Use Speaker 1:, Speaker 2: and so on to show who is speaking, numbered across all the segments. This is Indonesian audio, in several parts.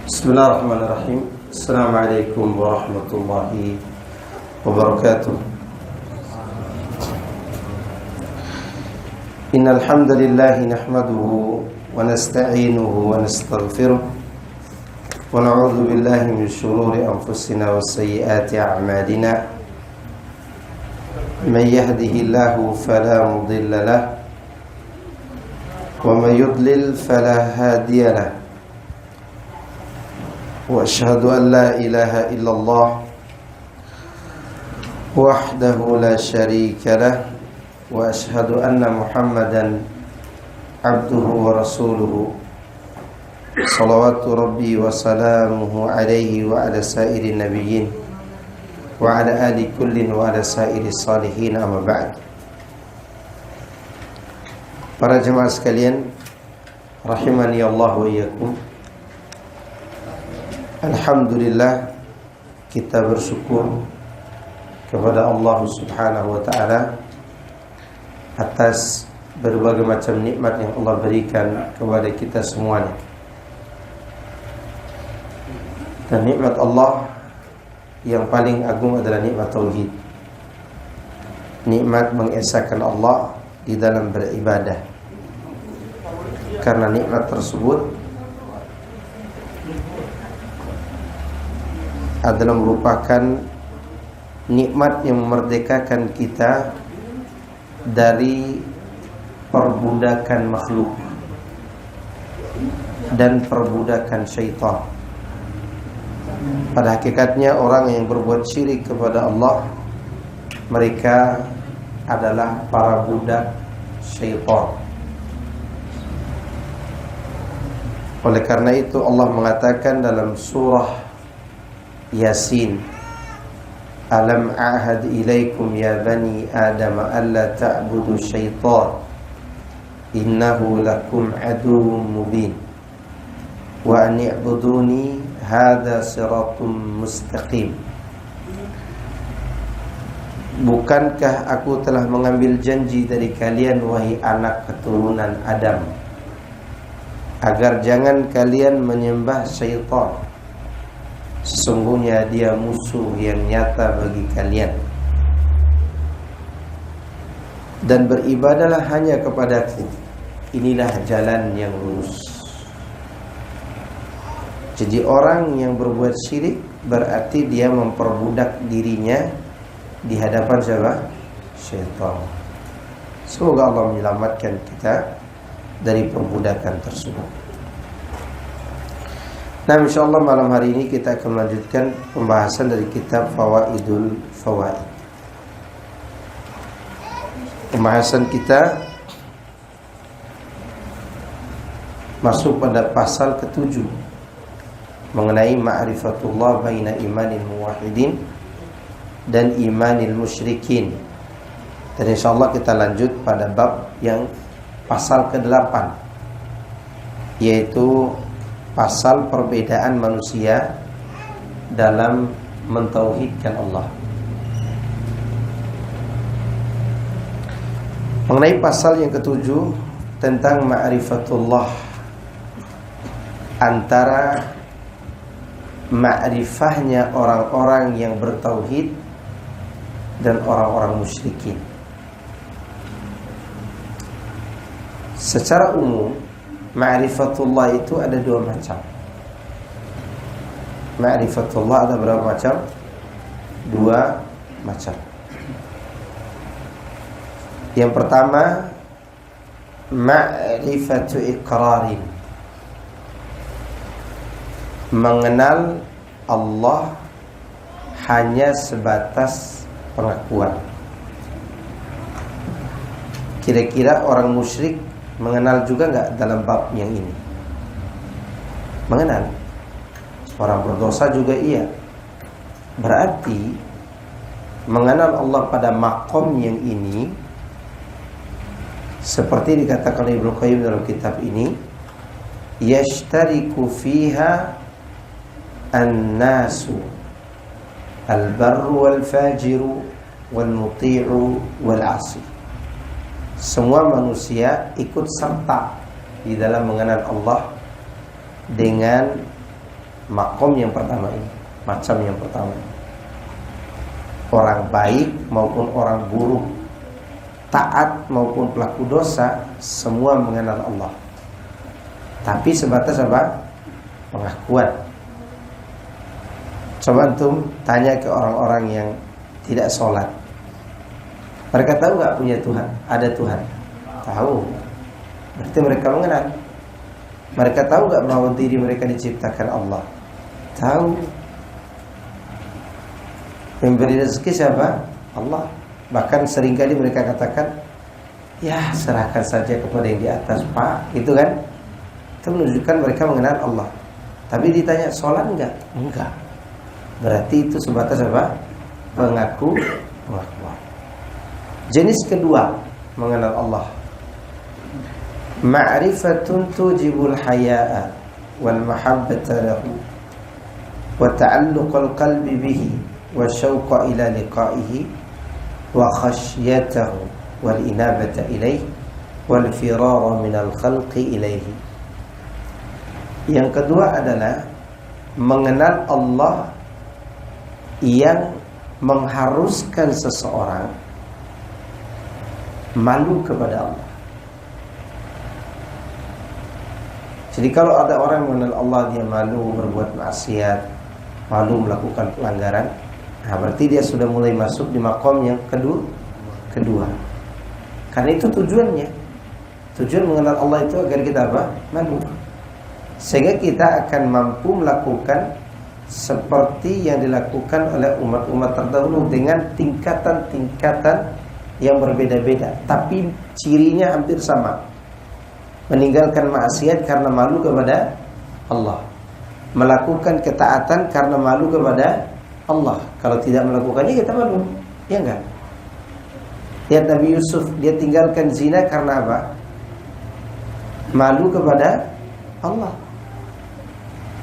Speaker 1: Bismillahirrahmanirrahim. Assalamualaikum warahmatullahi wabarakatuh. Innal hamdalillah nahmaduhu wa nasta'inuhu wa nastaghfiruh wa na'udzu billahi min shururi anfusina wa sayyiati a'malina. Man yahdihillahu fala mudilla lahu wa man yudlil fala hadiya lahu. Wa asyhadu an la ilaha illallah wahdahu la syarika lah wa asyhadu anna Muhammadan abduhu wa rasuluhu salawatu rabbi wa salamuhu alaihi wa ala sairi nabiyyin wa ala ali kullin wa ala sairi salihin, amma ba'd. Para jemaah sekalian, rahimani Allah wa iyyakum. Alhamdulillah, kita bersyukur kepada Allah Subhanahu wa ta'ala atas berbagai macam nikmat yang Allah berikan kepada kita semuanya. Dan nikmat Allah yang paling agung adalah nikmat tauhid, nikmat mengesahkan Allah di dalam beribadah. Karena nikmat tersebut adalah merupakan nikmat yang memerdekakan kita dari perbudakan makhluk dan perbudakan syaitan. Pada hakikatnya orang yang berbuat syirik kepada Allah, mereka adalah para budak syaitan. Oleh karena itu Allah mengatakan dalam surah Yasin, Alam a'had ilaikum ya bani Adam alla ta'budu syaitan innahu lakum aduwwun mubin wa an i'buduni hadza siratum mustaqim. Bukankah aku telah mengambil janji dari kalian wahai anak keturunan Adam, agar jangan kalian menyembah syaitan. Sesungguhnya dia musuh yang nyata bagi kalian. Dan beribadalah hanya kepadaku, inilah jalan yang lurus. Jadi orang yang berbuat syirik berarti dia memperbudak dirinya di hadapan siapa? Syaitan. Semoga Allah menyelamatkan kita dari perbudakan tersebut. Nah, insyaallah malam hari ini kita akan melanjutkan pembahasan dari kitab Fawaidul Fawaid. Pembahasan kita masuk pada pasal ke-7 mengenai ma'rifatullah baina imanil muwahhidin dan imanil musyrikin. Dan insyaallah kita lanjut pada bab yang pasal ke-8, yaitu pasal perbedaan manusia dalam mentauhidkan Allah. Mengenai pasal yang ke-7 tentang ma'rifatullah, antara ma'rifahnya orang-orang yang bertauhid dan orang-orang musyrikin. Secara umum, ma'rifatullah itu ada dua macam. Ma'rifatullah ada berapa macam? Dua macam. Yang pertama, ma'rifatu iqrarin, mengenal Allah hanya sebatas pengakuan. Kira-kira orang musyrik mengenal juga enggak dalam bab yang ini? Mengenal. Orang berdosa juga iya. Berarti mengenal Allah pada maqam yang ini, seperti dikatakan Ibnu Qayyim dalam kitab ini, yashtariku fiha an-nasu al-barru wal-fajiru wal-muti'u wal-'asi. Semua manusia ikut serta di dalam mengenal Allah dengan makom yang pertama ini, macam yang pertama ini. Orang baik maupun orang buruk, taat maupun pelaku dosa, semua mengenal Allah. Tapi sebatas apa? Pengakuan. Coba antum tanya ke orang-orang yang tidak sholat, mereka tahu nggak punya Tuhan? Ada Tuhan? Tahu. Berarti mereka mengenal. Mereka tahu nggak bahwa diri mereka diciptakan Allah? Tahu. Yang beri rezeki siapa? Allah. Bahkan seringkali mereka katakan, ya serahkan saja kepada yang di atas, Pak. Gitu kan? Itu menunjukkan mereka mengenal Allah. Tapi ditanya sholat enggak? Enggak. Berarti itu sebatas apa? Pengakuan. Jenis kedua mengenal Allah, ma'rifatun tujibul haya'a wal mahabbata lahu wa ta'alluqal qalbi bihi wa syauqa ila liqa'ihi wa khasyatahu wal inabata ilaihi wal firara minal khalqi ilaihi. Yang kedua adalah mengenal Allah yang mengharuskan seseorang malu kepada Allah. Jadi kalau ada orang mengenal Allah, dia malu berbuat maksiat, malu melakukan pelanggaran, nah berarti dia sudah mulai masuk di makom yang kedua. Karena itu tujuannya. Tujuan mengenal Allah itu agar kita apa? Malu. Sehingga kita akan mampu melakukan seperti yang dilakukan oleh umat-umat terdahulu dengan tingkatan-tingkatan yang berbeda-beda, tapi cirinya hampir sama. Meninggalkan maksiat karena malu kepada Allah, melakukan ketaatan karena malu kepada Allah. Kalau tidak melakukannya kita malu, ya enggak? Lihat Nabi Yusuf, dia tinggalkan zina karena apa? Malu kepada Allah,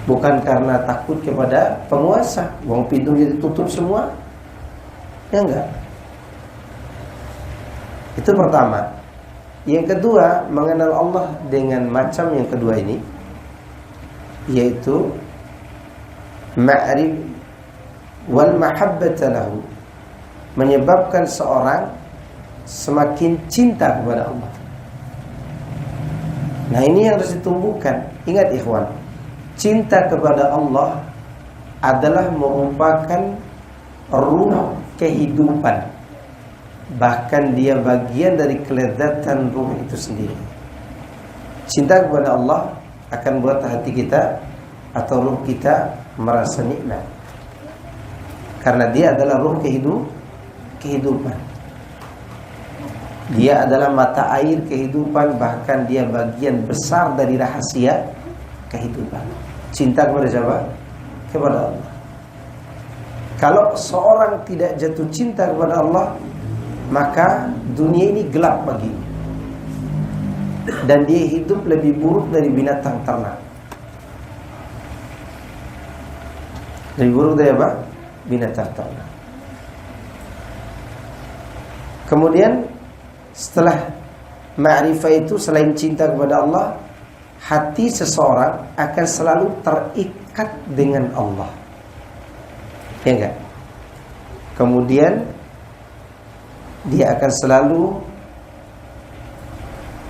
Speaker 1: bukan karena takut kepada penguasa. Wong pintunya ditutup semua, ya enggak? Itu pertama. Yang kedua, mengenal Allah dengan macam yang kedua ini, yaitu ma'rif wal mahabbata lahu, menyebabkan seorang semakin cinta kepada Allah. Nah, ini yang harus ditumbuhkan. Ingat ikhwan, cinta kepada Allah adalah merupakan ruh kehidupan. Bahkan dia bagian dari kelezatan ruh itu sendiri. Cinta kepada Allah akan buat hati kita atau ruh kita merasa nikmat, karena dia adalah ruh kehidupan. Dia adalah mata air kehidupan, bahkan dia bagian besar dari rahasia kehidupan. Cinta kepada siapa? Kepada Allah. Kalau seorang tidak jatuh cinta kepada Allah, maka dunia ini gelap baginya, dan dia hidup lebih buruk dari binatang ternak. Lebih buruk dari apa? Binatang ternak. Kemudian setelah ma'rifah itu, selain cinta kepada Allah, hati seseorang akan selalu terikat dengan Allah, ya enggak? Kemudian dia akan selalu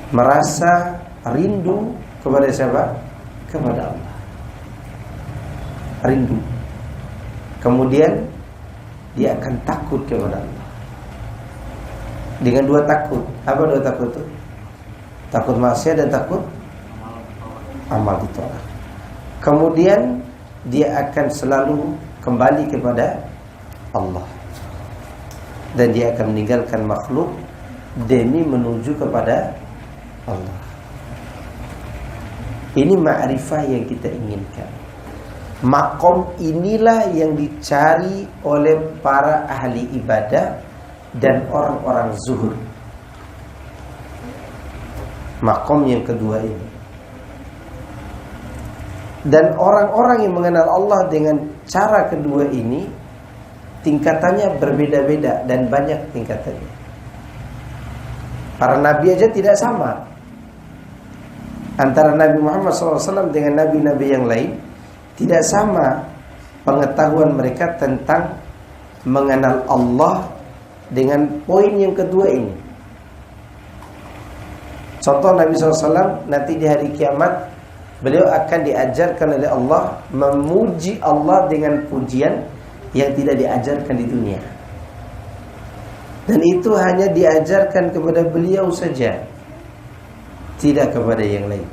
Speaker 1: merasa rindu kepada siapa? Kepada Allah. Rindu. Kemudian dia akan takut kepada Allah. Dengan dua takut. Apa dua takut itu? Takut maksiat dan takut amal ditolak. Kemudian dia akan selalu kembali kepada Allah, dan dia akan meninggalkan makhluk demi menuju kepada Allah. Ini ma'rifah yang kita inginkan. Makom inilah yang dicari oleh para ahli ibadah dan orang-orang zuhud. Makom yang kedua ini. Dan orang-orang yang mengenal Allah dengan cara kedua ini, tingkatannya berbeda-beda dan banyak tingkatannya. Para nabi aja tidak sama antara Nabi Muhammad SAW dengan nabi-nabi yang lain. tidak sama pengetahuan mereka tentang mengenal Allah dengan poin yang kedua ini. Contoh Nabi SAW nanti di hari kiamat, beliau akan diajarkan oleh Allah memuji Allah dengan pujian yang tidak diajarkan di dunia. Dan itu hanya diajarkan kepada beliau saja, tidak kepada yang lain.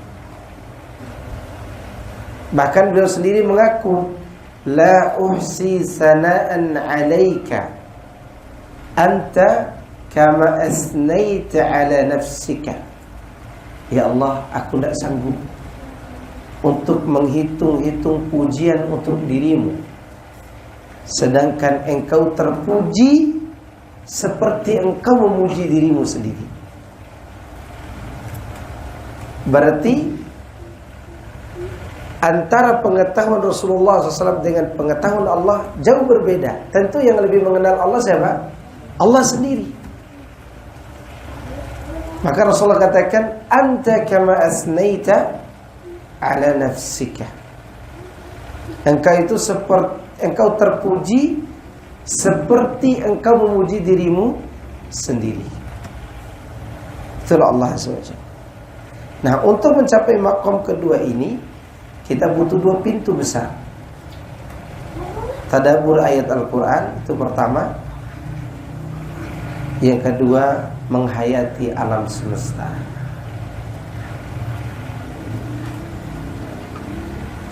Speaker 1: Bahkan beliau sendiri mengaku, la uhsi sana'an 'alaika anta kama asnaita 'ala nafsika. Ya Allah, aku tidak sanggup untuk menghitung-hitung pujian untuk dirimu, sedangkan engkau terpuji seperti engkau memuji dirimu sendiri. Berarti antara pengetahuan Rasulullah SAW dengan pengetahuan Allah jauh berbeda. Tentu yang lebih mengenal Allah siapa? Allah sendiri. Maka Rasulullah katakan, anta kama asnaita ala nafsika. Engkau itu engkau terpuji seperti engkau memuji dirimu sendiri. Itulah Allah SWT. Nah, untuk mencapai makom kedua ini, kita butuh dua pintu besar. Tadabbur ayat Al-Quran, itu pertama. Yang kedua, menghayati alam semesta.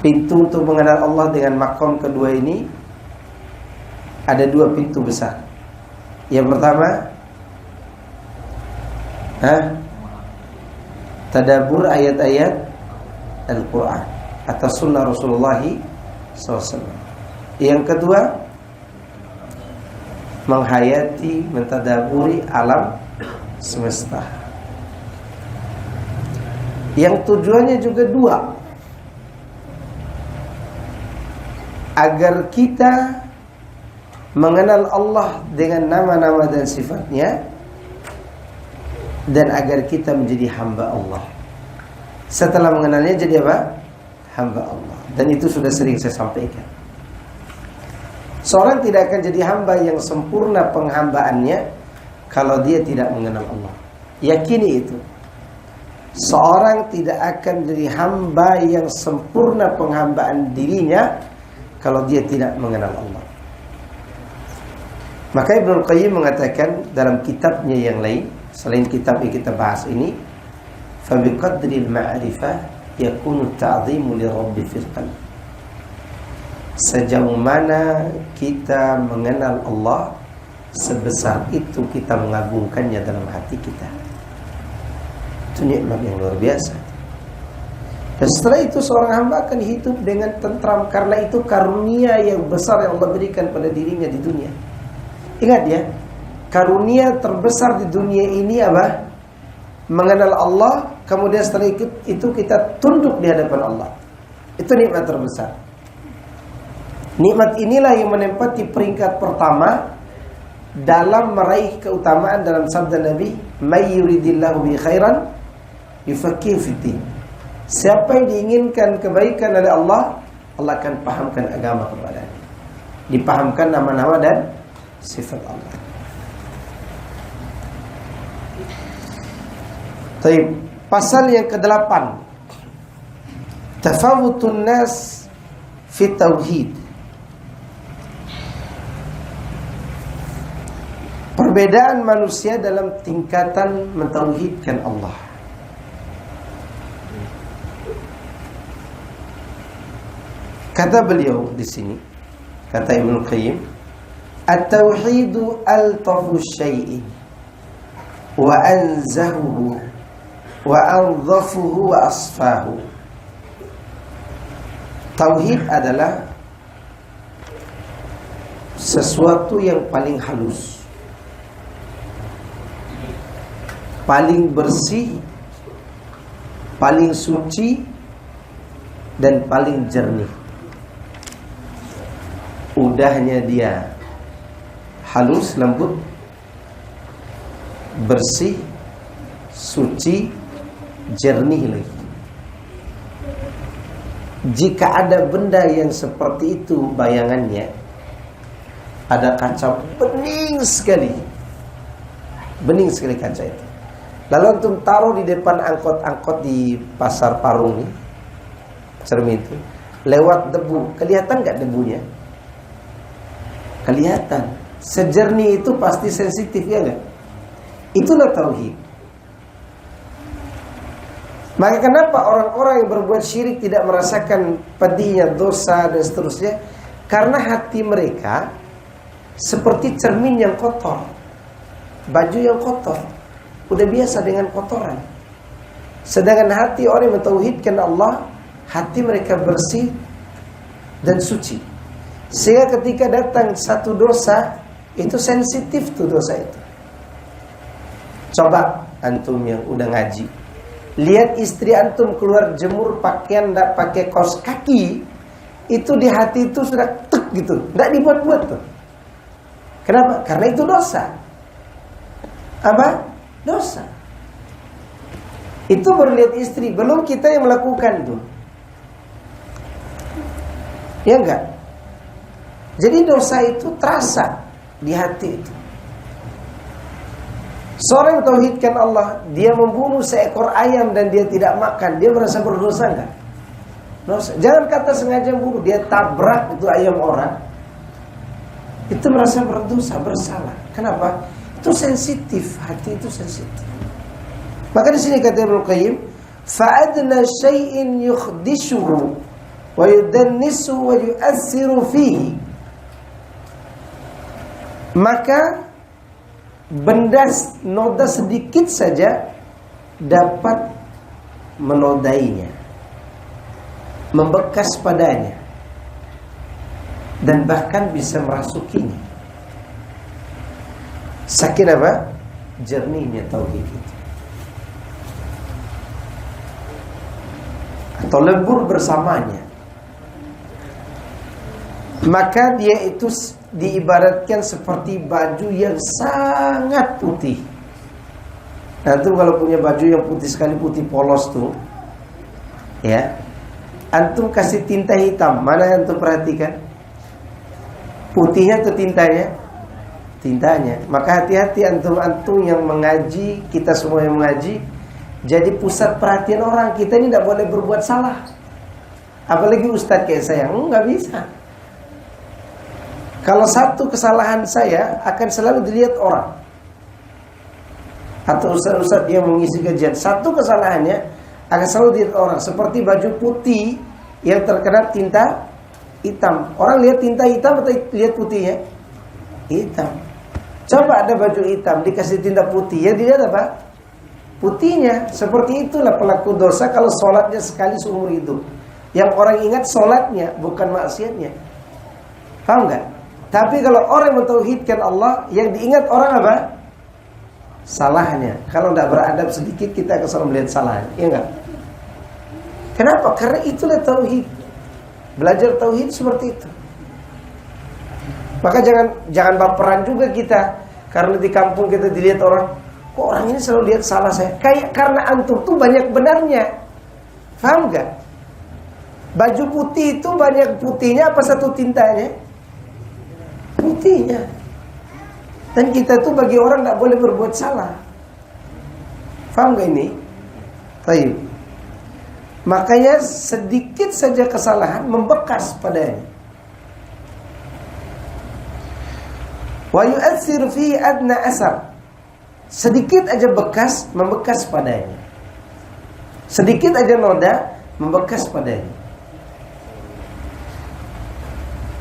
Speaker 1: Pintu untuk mengenal Allah dengan makom kedua ini ada dua pintu besar. Yang pertama, tadabbur ayat-ayat Al-Quran atau sunnah Rasulullah SAW. Yang kedua, menghayati, mentadaburi alam semesta. Yang tujuannya juga dua, agar kita mengenal Allah dengan nama-nama dan sifatnya, dan agar kita menjadi hamba Allah. Setelah mengenalnya jadi apa? Hamba Allah. Dan itu sudah sering saya sampaikan. Seorang tidak akan jadi hamba yang sempurna penghambaannya kalau dia tidak mengenal Allah. Yakini itu. Seorang tidak akan jadi hamba yang sempurna penghambaan dirinya kalau dia tidak mengenal Allah. Maka Ibnu Qayyim mengatakan dalam kitabnya yang lain, selain kitab yang kita bahas ini, fa biqadril ma'rifah yakunu ta'zimu li rabbi fil qalb. Sejauh mana kita mengenal Allah, sebesar itu kita mengagungkannya dalam hati kita. Itu nikmat yang luar biasa. Dan setelah itu seorang hamba akan hidup dengan tentram, karena itu karunia yang besar yang Allah berikan pada dirinya di dunia. Ingat ya, karunia terbesar di dunia ini apa? Mengenal Allah, kemudian setelah itu kita tunduk di hadapan Allah. Itu nikmat terbesar. Nikmat inilah yang menempati peringkat pertama dalam meraih keutamaan dalam sabda Nabi, "May yuridillahu bi khairan yufaqihu fiddin." Siapa yang diinginkan kebaikan oleh Allah, Allah akan pahamkan agama kepadanya. Dipahamkan nama-nama dan sifat Allah. Baik, pasal yang ke-8. Tafawutun nas fi tauhid. Perbedaan manusia dalam tingkatan mentauhidkan Allah. Kata beliau di sini, kata Ibnu Qayyim, at-tauhidu altafu syai'in wa anzahuhu wa anzafuhu wa asfahu. Tauhid adalah sesuatu yang paling halus, paling bersih, paling suci, dan paling jernih. Udahnya dia halus, lembut, bersih, suci, jernih lagi. Jika ada benda yang seperti itu bayangannya, ada kaca bening sekali kaca itu. Lalu antum taruh di depan angkot-angkot di pasar Parung nih, cermin itu, lewat debu, kelihatan nggak debunya? Kelihatan. Sejernih itu pasti sensitif, ya nggak? Itulah tauhid. Maka kenapa orang-orang yang berbuat syirik tidak merasakan pedihnya dosa dan seterusnya? Karena hati mereka seperti cermin yang kotor, baju yang kotor, udah biasa dengan kotoran. Sedangkan hati orang yang mentauhidkan Allah, hati mereka bersih dan suci. Sehingga ketika datang satu dosa, itu sensitif tuh dosa itu. Coba antum yang udah ngaji, lihat istri antum keluar jemur pakaian nggak pakai kaos kaki, itu di hati itu sudah tek gitu, nggak dibuat-buat tuh. Kenapa? Karena itu dosa. Apa? Dosa. Itu baru lihat istri, belum kita yang melakukan tuh. Ya enggak? Jadi dosa itu terasa di hati itu. Seorang yang tauhidkan Allah, dia membunuh seekor ayam dan dia tidak makan, dia merasa berdosa enggak? Dosa. Jangan kata sengaja bunuh, dia tabrak itu ayam orang, itu merasa berdosa, bersalah. Kenapa? Itu sensitif, hati itu sensitif. Maka di sini kata Ibnu Qayyim, fa'adna syai'in yukhdishuhu wa yudannisu wa yu'assiru fihi. Maka benda noda sedikit saja dapat menodainya, membekas padanya, dan bahkan bisa merasukinya. Saking apa? Jernihnya tauhid itu. Atau lebur bersamanya. Maka dia itu diibaratkan seperti baju yang sangat putih. Nah itu kalau punya baju yang putih sekali, putih polos tuh, ya, antum kasih tinta hitam, mana yang antum perhatikan? Putihnya atau tintanya? Tintanya. Maka hati-hati antum yang mengaji, kita semua yang mengaji, jadi pusat perhatian orang. Kita ini tidak boleh berbuat salah. Apalagi ustadz kayak saya, nggak bisa. Kalau satu kesalahan saya akan selalu dilihat orang, atau ustadz yang mengisi kajian, satu kesalahannya akan selalu dilihat orang. Seperti baju putih yang terkena tinta hitam, orang lihat tinta hitam atau lihat putihnya? Hitam. Coba ada baju hitam dikasih tinta putih, ya dilihat apa? Putihnya. Seperti itulah pelaku dosa kalau sholatnya sekali seumur hidup. Yang orang ingat sholatnya, bukan maksiatnya. Paham nggak? Tapi kalau orang mentauhidkan Allah, yang diingat orang apa? Salahnya. Kalau tidak beradab sedikit, kita akan selalu melihat salahnya. Iya nggak? Kenapa? Karena itulah tauhid. Belajar tauhid seperti itu. Maka jangan baperan juga kita. Karena di kampung kita dilihat orang, kok orang ini selalu lihat salah saya. Kayak karena antum tuh banyak benarnya. Paham nggak? Baju putih itu banyak putihnya apa satu tintanya? Putihnya. Dan kita tuh bagi orang tidak boleh berbuat salah. Faham gak ini? Baik. Makanya sedikit saja kesalahan membekas padanya. Wa yu'athir fi adna asar. Sedikit aja bekas membekas padanya. Sedikit aja noda membekas padanya.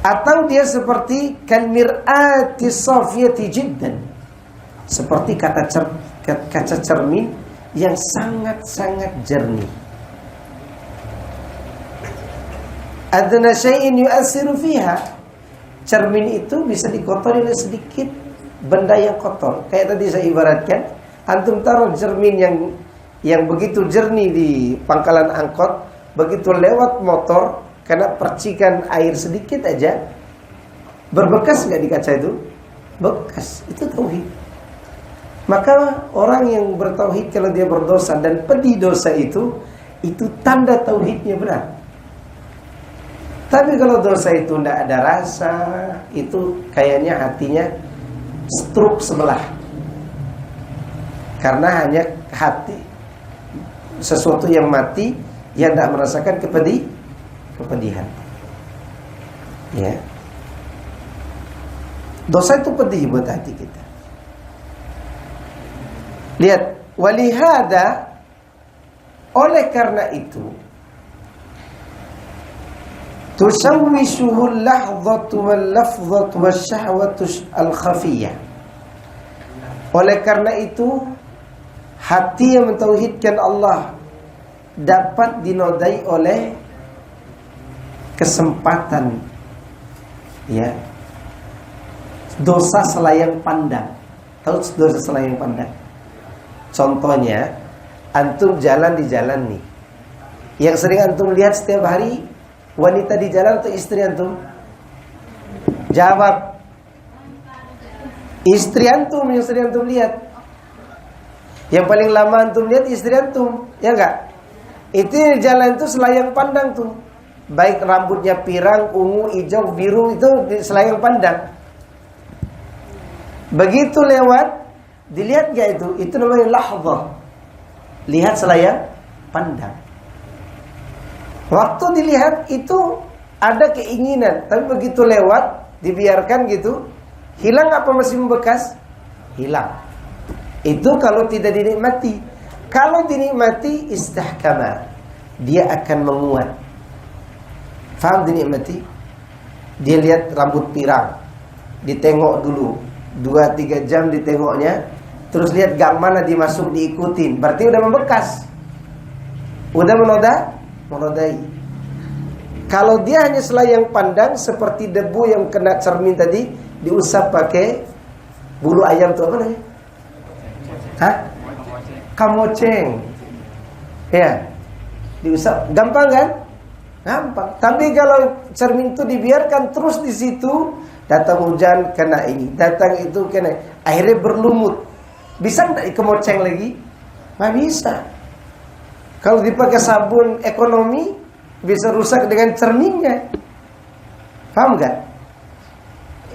Speaker 1: Atau dia seperti kalmir'ati safiyati jiddan, seperti kaca cermin yang sangat-sangat jernih. Adna syai'in yu'assiru fiha. Cermin itu bisa dikotori oleh sedikit benda yang kotor. Kayak tadi saya ibaratkan, antum taruh cermin yang begitu jernih di pangkalan angkot, begitu lewat motor, karena percikan air sedikit aja, berbekas nggak di kaca itu? Bekas. Itu tauhid. Maka orang yang bertauhid kalau dia berdosa dan pedih dosa itu tanda tauhidnya benar. Tapi kalau dosa itu tidak ada rasa, itu kayaknya hatinya stroke sebelah. Karena hanya hati, sesuatu yang mati, yang tidak merasakan kepedihan. Ya. Dosa itu pedih buat hati kita. Lihat, walihada, oleh karena itu, tusawwisuhu al-lahdhatu wal-lafdhatu wasyahwatu al-khafiyah. Oleh karena itu, hati yang mentauhidkan Allah dapat dinodai oleh kesempatan, ya, dosa selayang pandang. Tahu dosa selayang pandang? Contohnya, antum jalan di jalan nih, yang sering antum lihat setiap hari, wanita di jalan atau istri antum? Jawab. Istri antum yang sering antum lihat. Yang paling lama antum lihat istri antum, ya enggak? Itu di jalan itu selayang pandang tuh. Baik rambutnya pirang, ungu, hijau, biru, itu selayang pandang. Begitu lewat, dilihat gak itu? Itu namanya lahdhah. Lihat selayang pandang. Waktu dilihat itu ada keinginan, tapi begitu lewat, dibiarkan gitu, hilang apa masih membekas? Hilang. Itu kalau tidak dinikmati. Kalau dinikmati, istahkama, dia akan menguat. Faham dinikmati? Dia lihat rambut pirang, ditengok dulu 2-3 jam ditengoknya, terus lihat gang mana dimasuk diikutin, berarti udah membekas, udah menodai. Kalau dia hanya selayang pandang, seperti debu yang kena cermin tadi, diusap pakai bulu ayam tuh apa namanya? Hah? Kamoceng. Ya, diusap, gampang kan? Gampang. Tapi kalau cermin itu dibiarkan terus di situ, datang hujan kena ini, datang itu kena, akhirnya berlumut. Bisa nggak dikemoceng lagi? Nggak bisa. Kalau dipakai sabun ekonomi, bisa rusak dengan cerminnya. Paham nggak?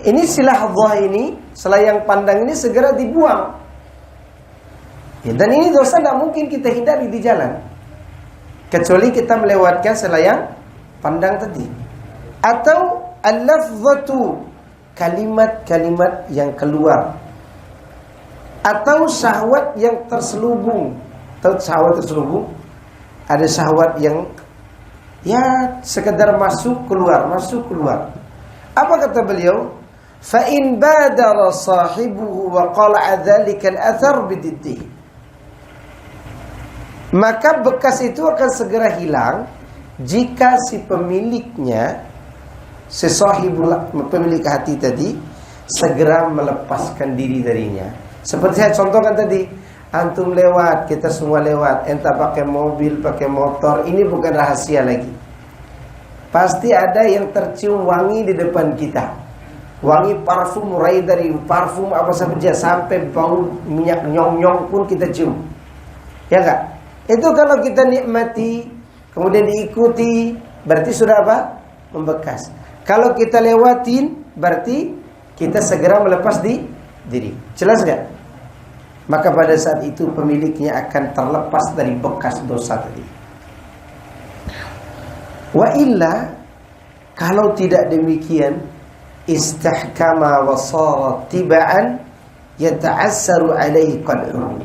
Speaker 1: Ini lahdhah ini, selayang pandang ini segera dibuang. Ya, dan ini dosa tidak mungkin kita hindari di jalan, kecuali kita melewatkan selayang pandang tadi. Atau al-lafdhatu, kalimat-kalimat yang keluar, atau syahwat yang terselubung. Tahu syahwat terselubung? Ada syahwat yang ya sekedar masuk keluar. Apa kata beliau? Fa in badara sahibuhu wa qala dzalika al-athar bididdihi, maka bekas itu akan segera hilang jika si pemiliknya, si sahibul, pemilik hati tadi, segera melepaskan diri darinya. Seperti saya contohkan tadi, antum lewat, kita semua lewat, entah pakai mobil, pakai motor, ini bukan rahasia lagi. Pasti ada yang tercium wangi di depan kita. Wangi parfum, mulai dari parfum apa saja sampai bau minyak nyong-nyong pun kita cium. Ya enggak? Itu kalau kita nikmati, kemudian diikuti, berarti sudah apa? Membekas. Kalau kita lewatin, berarti kita segera melepas diri. Jelas gak? Maka pada saat itu pemiliknya akan terlepas dari bekas dosa tadi. Wa illa, kalau tidak demikian, istahkama wa sara tiba'an yata'assaru alaihi qal'uhu.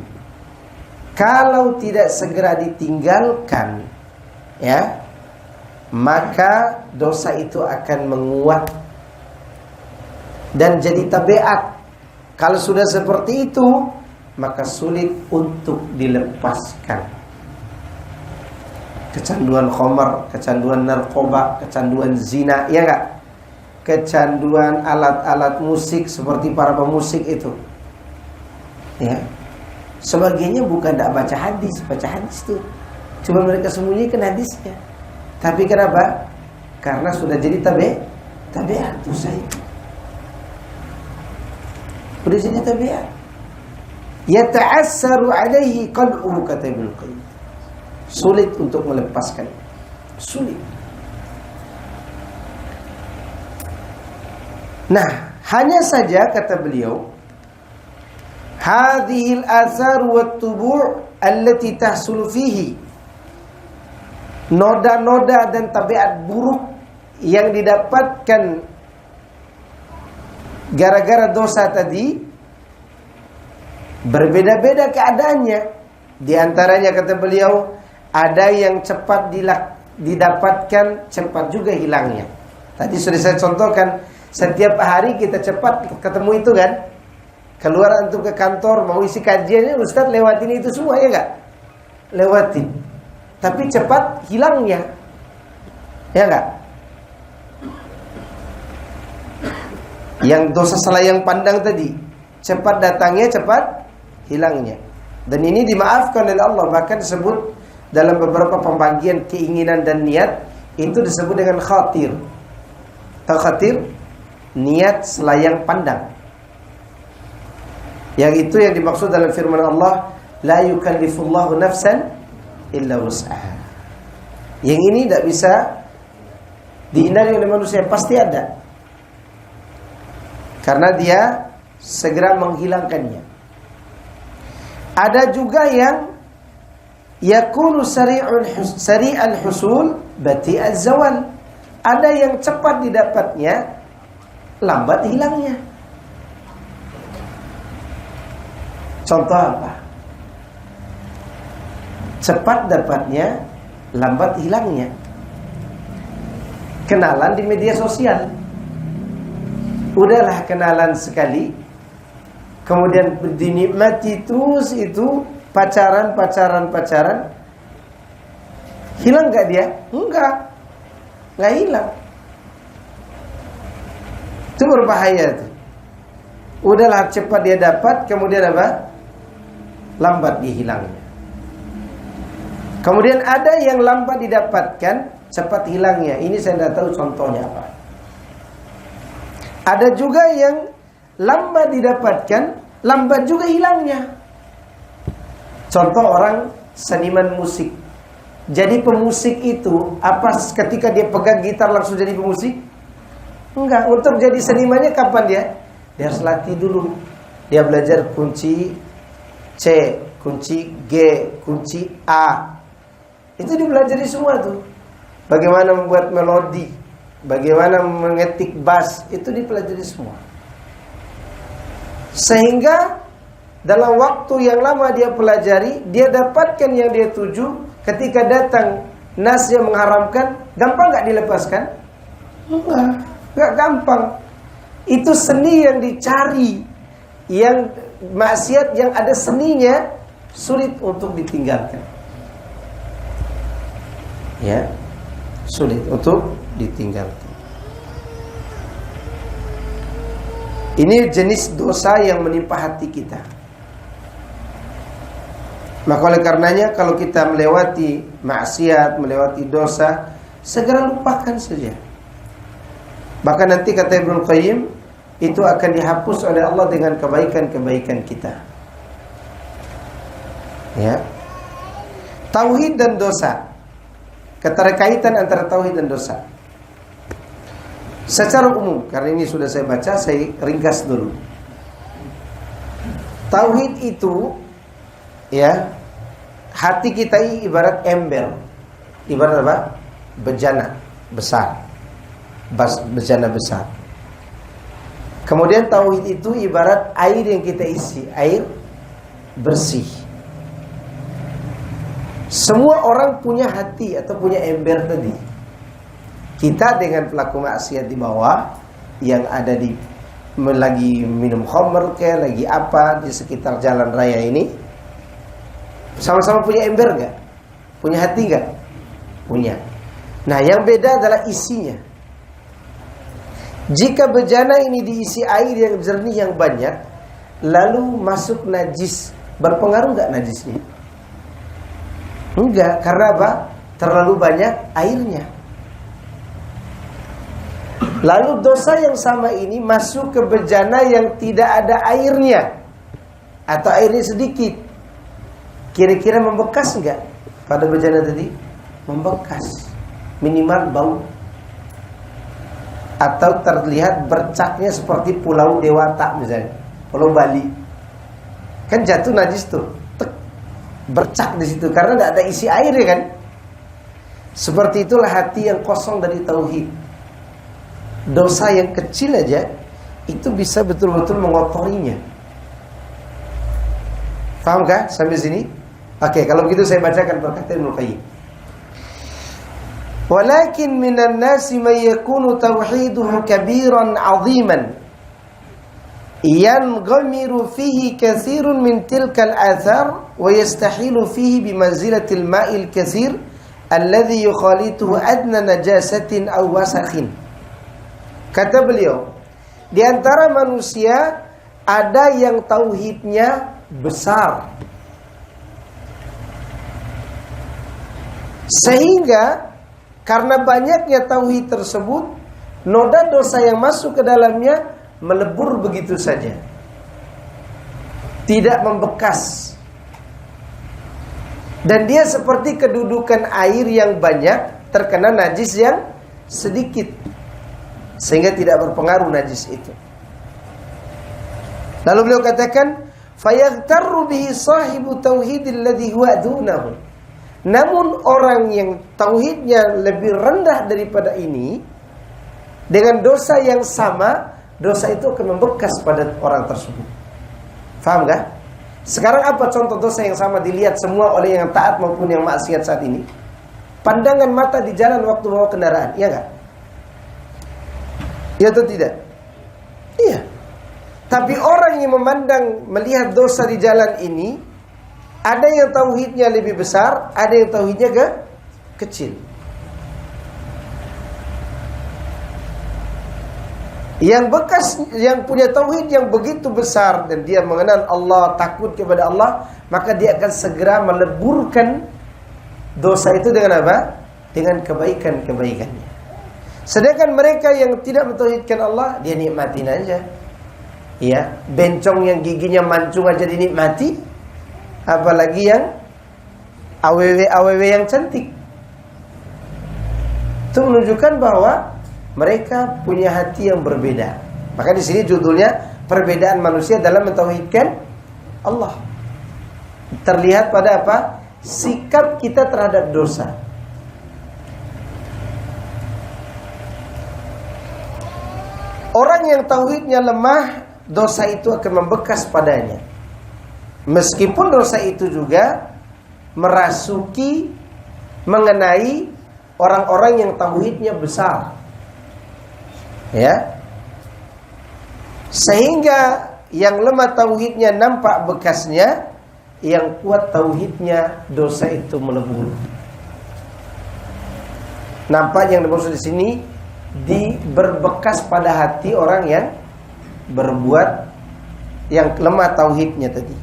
Speaker 1: Kalau tidak segera ditinggalkan, ya, maka dosa itu akan menguat dan jadi tabiat. Kalau sudah seperti itu, maka sulit untuk dilepaskan. Kecanduan khamar, kecanduan narkoba, kecanduan zina, ya enggak? Kecanduan alat-alat musik seperti para pemusik itu, ya. Sebagiannya bukan tidak baca hadis itu, cuma mereka sembunyikan hadisnya. Tapi kenapa? Karena sudah jadi tabiat dosa itu. Sudah jadi tabiat. Yata'assaru alaihi qal'uhu, kata Ibnu Qayyim. Sulit untuk melepaskan. Sulit. Nah, hanya saja kata beliau, hadhil athar wat tubu' allati tahsul fihi, noda-noda dan tabiat buruk yang didapatkan gara-gara dosa tadi berbeda-beda keadaannya. Di antaranya kata beliau, ada yang cepat didapatkan, cepat juga hilangnya. Tadi sudah saya contohkan, setiap hari kita cepat ketemu itu kan. Keluar antum ke kantor mau isi kajiannya, Ustaz lewatin itu semua, ya enggak? Lewatin. Tapi cepat hilangnya. Ya enggak? Yang dosa selayang pandang tadi, cepat datangnya, cepat hilangnya. Dan ini dimaafkan oleh Allah. Bahkan disebut dalam beberapa pembagian keinginan dan niat, itu disebut dengan khatir. Tahu khatir? Niat selayang pandang. Yang itu yang dimaksud dalam firman Allah, la yukallifullahu nafsan illa wus'aha. Yang ini tidak bisa dihindari oleh manusia, pasti ada. Karena dia segera menghilangkannya. Ada juga yang yakunu sari'al husul bati'az zawal. Ada yang cepat didapatnya, lambat hilangnya. Contoh apa? Cepat dapatnya, lambat hilangnya. Kenalan di media sosial. Udahlah kenalan sekali, kemudian dinikmati terus itu, pacaran. Hilang gak dia? Enggak hilang. Itu berbahaya tuh. Udahlah cepat dia dapat, kemudian apa? Lambat dia hilangnya. Kemudian ada yang lambat didapatkan, cepat hilangnya. Ini saya tidak tahu contohnya apa. Ada juga yang lambat didapatkan, lambat juga hilangnya. Contoh orang seniman musik. Jadi pemusik itu, apa ketika dia pegang gitar langsung jadi pemusik? Enggak. Untuk jadi senimannya kapan dia? Dia harus latih dulu. Dia belajar kunci C, kunci G, kunci A. Itu dipelajari semua tuh. Bagaimana membuat melodi, bagaimana mengetik bass, itu dipelajari semua. Sehingga dalam waktu yang lama dia pelajari, dia dapatkan yang dia tuju. Ketika datang nas yang mengharamkan, gampang gak dilepaskan? Enggak gampang. Itu seni yang dicari. Yang maksiat yang ada seninya sulit untuk ditinggalkan. Ya, sulit untuk ditinggalkan. Ini jenis dosa yang menimpa hati kita. Maka oleh karenanya kalau kita melewati maksiat, melewati dosa, segera lupakan saja. Bahkan nanti kata Ibnu Qayyim, itu akan dihapus oleh Allah dengan kebaikan-kebaikan kita. Ya. Tauhid dan dosa. Keterkaitan antara tauhid dan dosa. Secara umum, karena ini sudah saya baca, saya ringkas dulu. Tauhid itu, ya, hati kita ini ibarat ember. Ibarat apa? Bejana besar. Bejana besar. Kemudian tauhid itu ibarat air yang kita isi, air bersih. Semua orang punya hati atau punya ember tadi. Kita dengan pelaku maksiat di bawah, yang ada di lagi minum khamr kayak lagi apa di sekitar jalan raya ini, sama-sama punya ember gak? Punya hati gak? Punya. Nah, yang beda adalah isinya. Jika bejana ini diisi air yang jernih yang banyak, lalu masuk najis, berpengaruh gak najisnya? Enggak, karena apa? Terlalu banyak airnya. Lalu dosa yang sama ini masuk ke bejana yang tidak ada airnya, atau airnya sedikit, kira-kira membekas enggak pada bejana tadi? Membekas, minimal bau. atau terlihat bercaknya seperti Pulau Dewata misalnya, Pulau Bali, kan jatuh najis tuh, tek, bercak di situ karena tidak ada isi air ya kan. Seperti itulah hati yang kosong dari tauhid. Dosa yang kecil aja itu bisa betul-betul mengotorinya. Paham kah sampai sini? Oke, kalau begitu saya bacakan perkataan Ibnu Qayyim. Walakin minan nasi man yakunu tauhiduhu kabiran 'aziman yanghamiru fihi katsirun min tilkal athar wa yastahilu fihi bimanzilatil ma'il katsir alladhi yukhalituhu adna najasatin aw wasakhin. Kata beliau, di antara manusia ada yang tauhidnya besar sehingga karena banyaknya tauhid tersebut, noda dosa yang masuk ke dalamnya melebur begitu saja, tidak membekas. Dan dia seperti kedudukan air yang banyak terkena najis yang sedikit, sehingga tidak berpengaruh najis itu. Lalu beliau katakan, fayaghtarru bihi sahibu tauhidil ladzi huwa dunahu. Namun orang yang tauhidnya lebih rendah daripada ini, dengan dosa yang sama, dosa itu akan membekas pada orang tersebut. Faham gak? Sekarang apa contoh dosa yang sama dilihat semua oleh yang taat maupun yang maksiat saat ini? Pandangan mata di jalan waktu bawa kendaraan, iya gak? Iya atau tidak? Iya. Tapi orang yang melihat dosa di jalan ini, ada yang tauhidnya lebih besar, ada yang tauhidnya kecil. Yang punya tauhid yang begitu besar dan dia mengenal Allah, takut kepada Allah, maka dia akan segera meleburkan dosa itu dengan apa? Dengan kebaikan-kebaikannya. Sedangkan mereka yang tidak mentauhidkan Allah, dia nikmatin aja. Ya, bencong yang giginya mancung aja dinikmati, apalagi yang aww yang cantik. Itu menunjukkan bahwa mereka punya hati yang berbeda. Maka di sini judulnya perbedaan manusia dalam mentauhidkan Allah. Terlihat pada apa? Sikap kita terhadap dosa. Orang yang tauhidnya lemah, dosa itu akan membekas padanya. Meskipun dosa itu juga merasuki, mengenai orang-orang yang tauhidnya besar. Ya. Sehingga yang lemah tauhidnya nampak bekasnya, yang kuat tauhidnya dosa itu melebur. Nampak yang dimaksud di sini berbekas pada hati orang yang berbuat yang lemah tauhidnya tadi.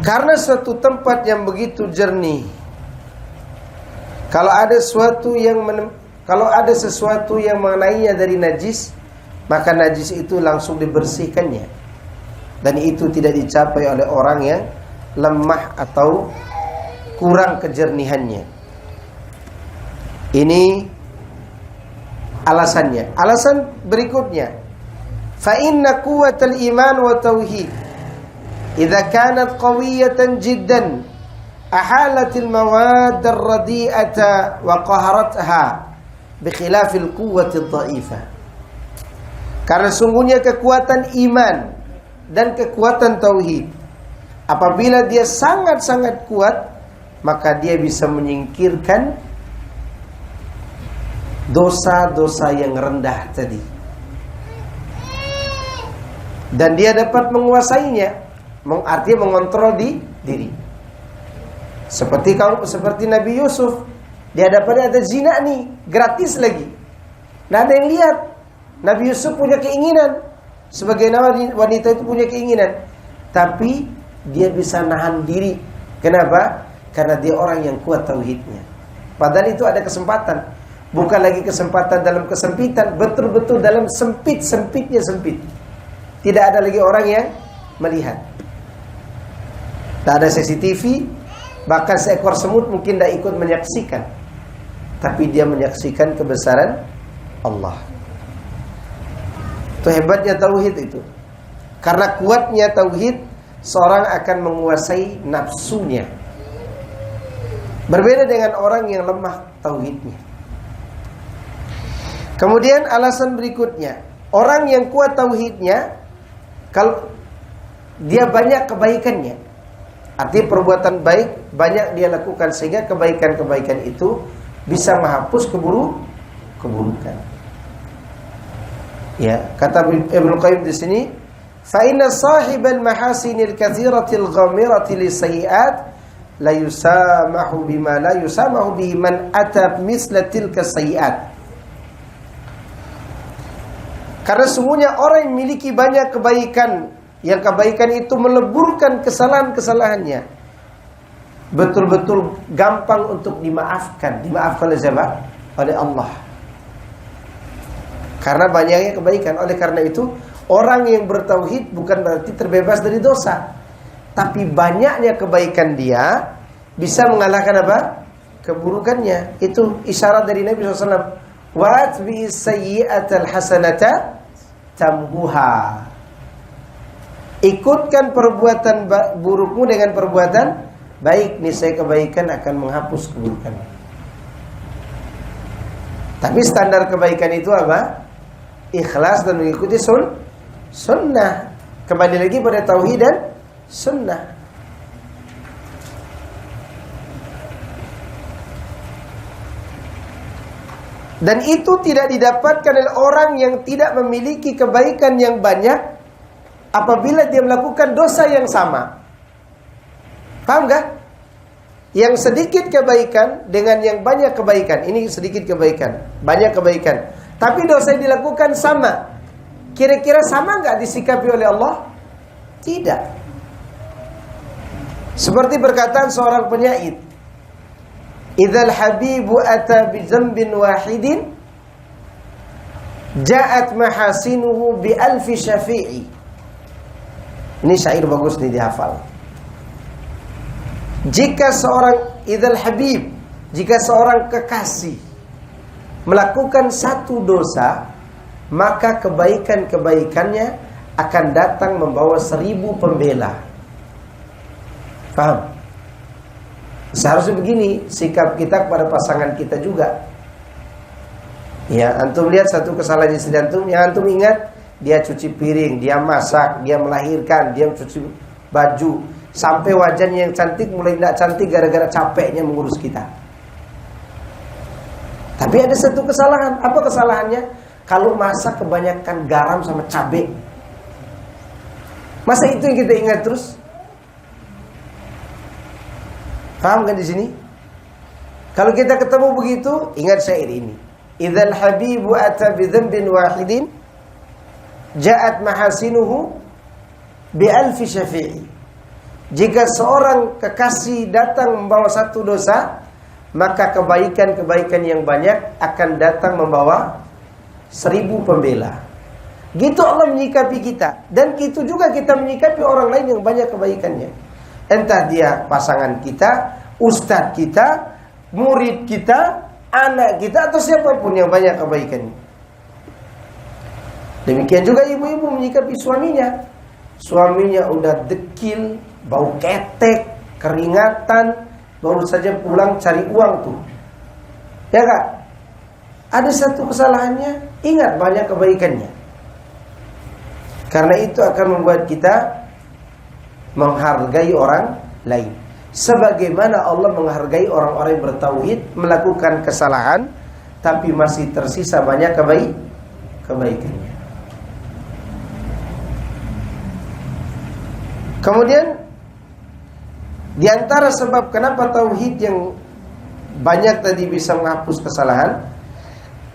Speaker 1: Karena suatu tempat yang begitu jernih, kalau ada sesuatu yang mengenainya dari najis, maka najis itu langsung dibersihkannya. Dan itu tidak dicapai oleh orang yang lemah atau kurang kejernihannya. Ini alasannya. Alasan berikutnya, fa inna quwwatal iman wa tauhid idza kanat qawiyatan jiddan ahalatil mawad ar-radi'ata wa qaharatha bikhilafil quwwati dhaifah. Karena sungguhnya kekuatan iman dan kekuatan tauhid, apabila dia sangat-sangat kuat, maka dia bisa menyingkirkan dosa-dosa yang rendah tadi, dan dia dapat menguasainya, artinya mengontrol diri. Seperti Nabi Yusuf, di hadapannya ada zina nih, gratis lagi. Nah, ada yang lihat. Nabi Yusuf punya keinginan, sebagai wanita itu punya keinginan, tapi dia bisa nahan diri. Kenapa? Karena dia orang yang kuat tauhidnya. Padahal itu ada kesempatan. Bukan lagi kesempatan dalam kesempitan, betul-betul dalam sempit-sempitnya sempit. Tidak ada lagi orang yang melihat. Tak ada CCTV, bahkan seekor semut mungkin tidak ikut menyaksikan. tapi dia menyaksikan kebesaran Allah. Itu hebatnya tauhid itu. Karena kuatnya tauhid, seorang akan menguasai nafsunya. Berbeda dengan orang yang lemah tauhidnya. Kemudian alasan berikutnya, orang yang kuat tauhidnya, kalau dia banyak kebaikannya, artinya perbuatan baik banyak dia lakukan, sehingga kebaikan-kebaikan itu bisa menghapus keburukan. Ya, kata Ibnu Qayyim di sini, fa inna sahibal mahasinil katsiratil ghamirati lisayyi'at la yusamahu bima la yusamahu bihi man ata misla tilka sayyi'at. Karena sungguhnya orang yang memiliki banyak kebaikan, yang kebaikan itu meleburkan kesalahan-kesalahannya, betul-betul gampang untuk dimaafkan. Dimaafkan oleh siapa? Oleh Allah. Karena banyaknya kebaikan. Oleh karena itu, orang yang bertauhid bukan berarti terbebas dari dosa, tapi banyaknya kebaikan dia bisa mengalahkan apa? Keburukannya. Itu isyarat dari Nabi SAW. Watbi sayyi'atal hasanata tamhuha. Ikutkan perbuatan burukmu dengan perbuatan baik, niscaya kebaikan akan menghapus keburukan. Tapi standar kebaikan itu apa? Ikhlas dan mengikuti sunnah. Kembali lagi pada tauhid dan sunnah. Dan itu tidak didapatkan oleh orang yang tidak memiliki kebaikan yang banyak apabila dia melakukan dosa yang sama. Paham gak? Yang sedikit kebaikan dengan yang banyak kebaikan. Ini sedikit kebaikan, banyak kebaikan, tapi dosa yang dilakukan sama. Kira-kira sama gak disikapi oleh Allah? Tidak. Seperti perkataan seorang penyair, idzal habibu ata bi dzambin wahidin ja'at mahasinuhu bi alfi syafi'i. Ini syair bagus nih, dihafal. Jika seorang idzal habib, jika seorang kekasih melakukan satu dosa, maka kebaikan-kebaikannya akan datang membawa 1000 pembela. Paham? Seharusnya begini sikap kita kepada pasangan kita juga. Ya, antum lihat satu kesalahan istri antum, yang antum ingat, dia cuci piring, dia masak, dia melahirkan, dia cuci baju, sampai wajahnya yang cantik mulai tidak cantik gara-gara capeknya mengurus kita. Tapi ada satu kesalahan. Apa kesalahannya? Kalau masak kebanyakan garam sama cabai. Masa itu yang kita ingat terus? Paham kan di sini? Kalau kita ketemu begitu, ingat syair ini. Idzal habibu ata bi dzambin wahidin ja'at mahasinuhu bi alfi syafi'i. Jika seorang kekasih datang membawa satu dosa, maka kebaikan-kebaikan yang banyak akan datang membawa 1000 pembela. Gitu Allah menyikapi kita. Dan gitu juga kita menyikapi orang lain yang banyak kebaikannya. Entah dia pasangan kita, ustadz kita, murid kita, anak kita, atau siapapun yang banyak kebaikannya. Demikian juga ibu-ibu menyikapi suaminya. Suaminya udah dekil, bau ketek, keringatan, baru saja pulang cari uang tuh. Ya Kak? Ada satu kesalahannya, ingat banyak kebaikannya. Karena itu akan membuat kita menghargai orang lain. Sebagaimana Allah menghargai orang-orang yang bertauhid, melakukan kesalahan tapi masih tersisa banyak kebaikannya. Kemudian di antara sebab kenapa tauhid yang banyak tadi bisa menghapus kesalahan,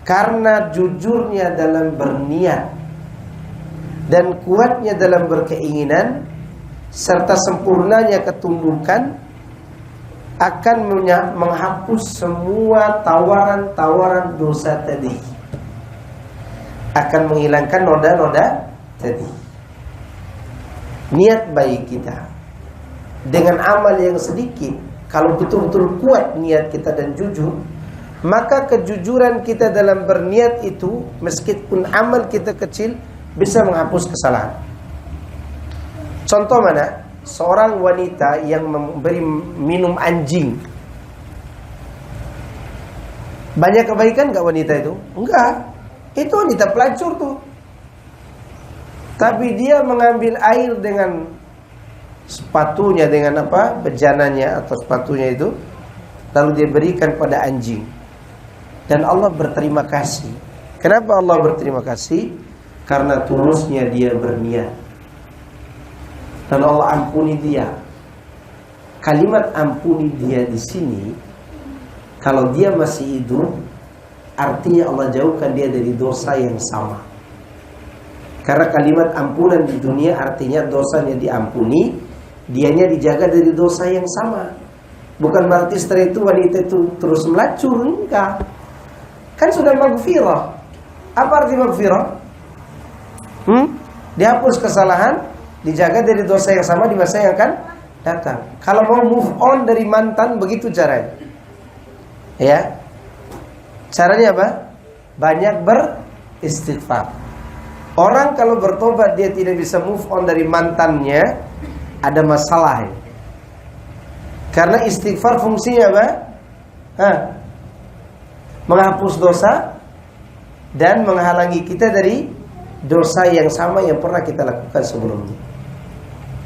Speaker 1: karena jujurnya dalam berniat dan kuatnya dalam berkeinginan serta sempurnanya ketundukan akan menghapus semua tawaran-tawaran dosa tadi, akan menghilangkan noda-noda tadi. Niat baik kita dengan amal yang sedikit, kalau betul-betul kuat niat kita dan jujur, maka kejujuran kita dalam berniat itu, meskipun amal kita kecil, bisa menghapus kesalahan. Contoh mana? Seorang wanita yang memberi minum anjing, banyak kebaikan gak wanita itu? Enggak. Itu wanita pelacur tuh. Tapi dia mengambil air dengan sepatunya, dengan apa? Bejananya atau sepatunya itu, lalu dia berikan pada anjing. Dan Allah berterima kasih. Kenapa Allah berterima kasih? Karena tulusnya dia berniat. Dan Allah ampuni dia. Kalimat ampuni dia di sini, kalau dia masih hidup, artinya Allah jauhkan dia dari dosa yang sama. Karena kalimat ampunan di dunia artinya dosanya diampuni, dianya dijaga dari dosa yang sama. Bukan berarti setelah itu wanita itu terus melacur, enggak. Kan sudah maghfirah. Apa arti maghfirah? Dihapus kesalahan, dijaga dari dosa yang sama di masa yang akan datang. Kalau mau move on dari mantan, begitu caranya. Ya. Caranya apa? Banyak beristighfar. Orang kalau bertobat dia tidak bisa move on dari mantannya, ada masalah. Karena istighfar fungsinya apa? Menghapus dosa dan menghalangi kita dari dosa yang sama yang pernah kita lakukan sebelumnya.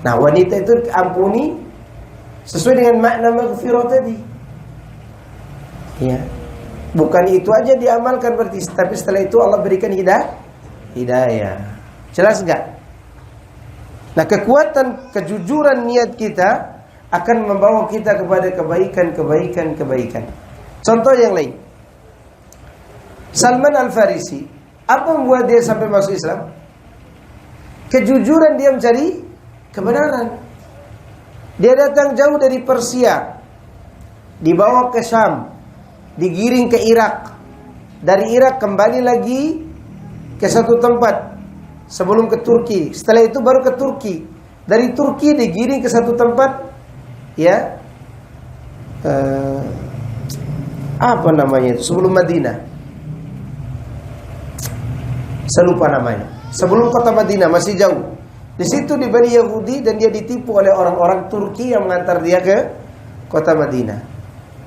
Speaker 1: Nah, wanita itu ampuni sesuai dengan makna maghfirah tadi. Ya. Bukan itu aja diamalkan berarti, tapi setelah itu Allah berikan hidayah. Jelas enggak? Nah, kekuatan kejujuran niat kita akan membawa kita kepada kebaikan. Contoh yang lain. Salman Al-Farisi, apa yang membuat dia sampai masuk Islam? Kejujuran dia mencari kebenaran. Dia datang jauh dari Persia, dibawa ke Syam, digiring ke Irak, dari Irak kembali lagi ke satu tempat sebelum ke Turki, setelah itu baru ke Turki, dari Turki digiring ke satu tempat, ya, apa namanya itu, sebelum Madinah, saya lupa namanya, sebelum kota Madinah, masih jauh. Di situ diberi Yahudi dan dia ditipu oleh orang-orang Turki yang mengantar dia ke kota Madinah.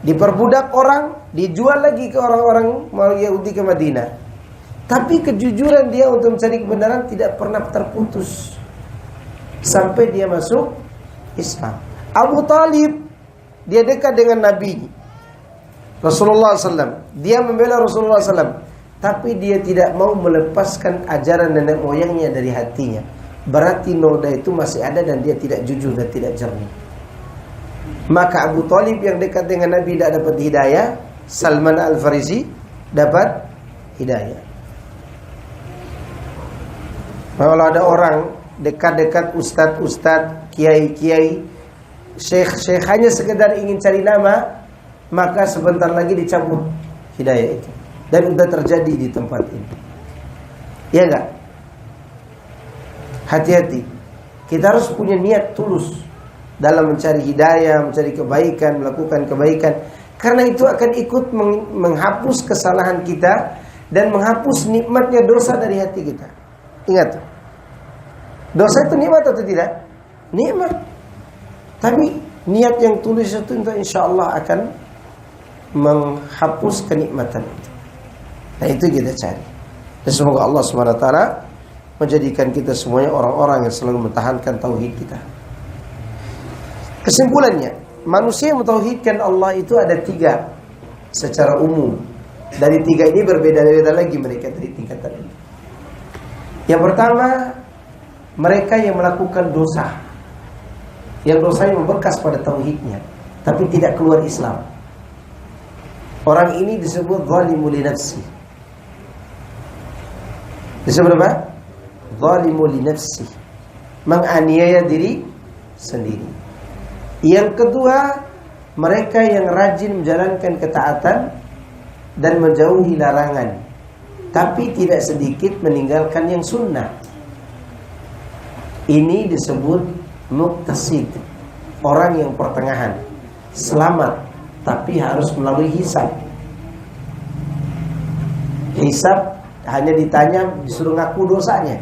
Speaker 1: Diperbudak orang, dijual lagi ke orang-orang Yahudi ke Madinah. Tapi kejujuran dia untuk mencari kebenaran tidak pernah terputus sampai dia masuk Islam. Abu Talib, dia dekat dengan Nabi Rasulullah SAW. Dia membela Rasulullah SAW, tapi dia tidak mau melepaskan ajaran nenek moyangnya dari hatinya. Berarti noda itu masih ada dan dia tidak jujur dan tidak jernih. Maka Abu Talib yang dekat dengan Nabi tidak dapat hidayah, Salman Al-Farisi dapat hidayah. Kalau ada orang dekat-dekat ustadz-ustadz, kiai-kiai, syekh-syekh hanya sekedar ingin cari nama, maka sebentar lagi dicabut hidayah itu. Dan sudah terjadi di tempat ini. Ya enggak? Hati-hati. Kita harus punya niat tulus dalam mencari hidayah, mencari kebaikan, melakukan kebaikan. Karena itu akan ikut menghapus kesalahan kita dan menghapus nikmatnya dosa dari hati kita. Ingat, dosa itu nikmat atau tidak? Nikmat. Tapi niat yang tulus itu insya Allah akan menghapus kenikmatan itu. Nah, itu kita cari. Dan semoga Allah SWT menjadikan kita semuanya orang-orang yang selalu mempertahankan tauhid kita. Kesimpulannya, manusia yang mentauhidkan Allah itu ada 3 secara umum. Dari 3 ini berbeda-beda lagi mereka dari tingkatan ini. Yang pertama, mereka yang melakukan dosa, yang dosanya membekas pada tauhidnya, tapi tidak keluar Islam. Orang ini disebut zalimu li nafsi. Disebut apa? Zalimu li nafsi, menganiaya diri sendiri. Yang kedua, mereka yang rajin menjalankan ketaatan dan menjauhi larangan, tapi tidak sedikit meninggalkan yang sunnah. Ini disebut muqtasid, orang yang pertengahan, selamat tapi harus melalui hisab. hisab, hanya ditanya disuruh ngaku dosanya.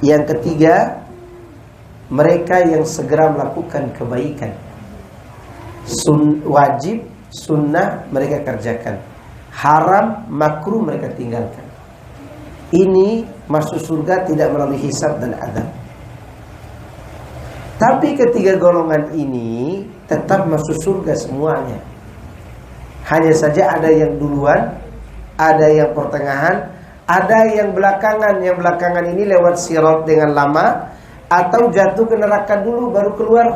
Speaker 1: Yang ketiga, mereka yang segera melakukan kebaikan. Wajib, sunnah mereka kerjakan, haram, makruh mereka tinggalkan. Ini masuk surga tidak melalui hisab dan adab. Tapi ketiga golongan ini tetap masuk surga semuanya. Hanya saja ada yang duluan, ada yang pertengahan, ada yang belakangan. Yang belakangan ini lewat sirat dengan lama, atau jatuh ke neraka dulu baru keluar,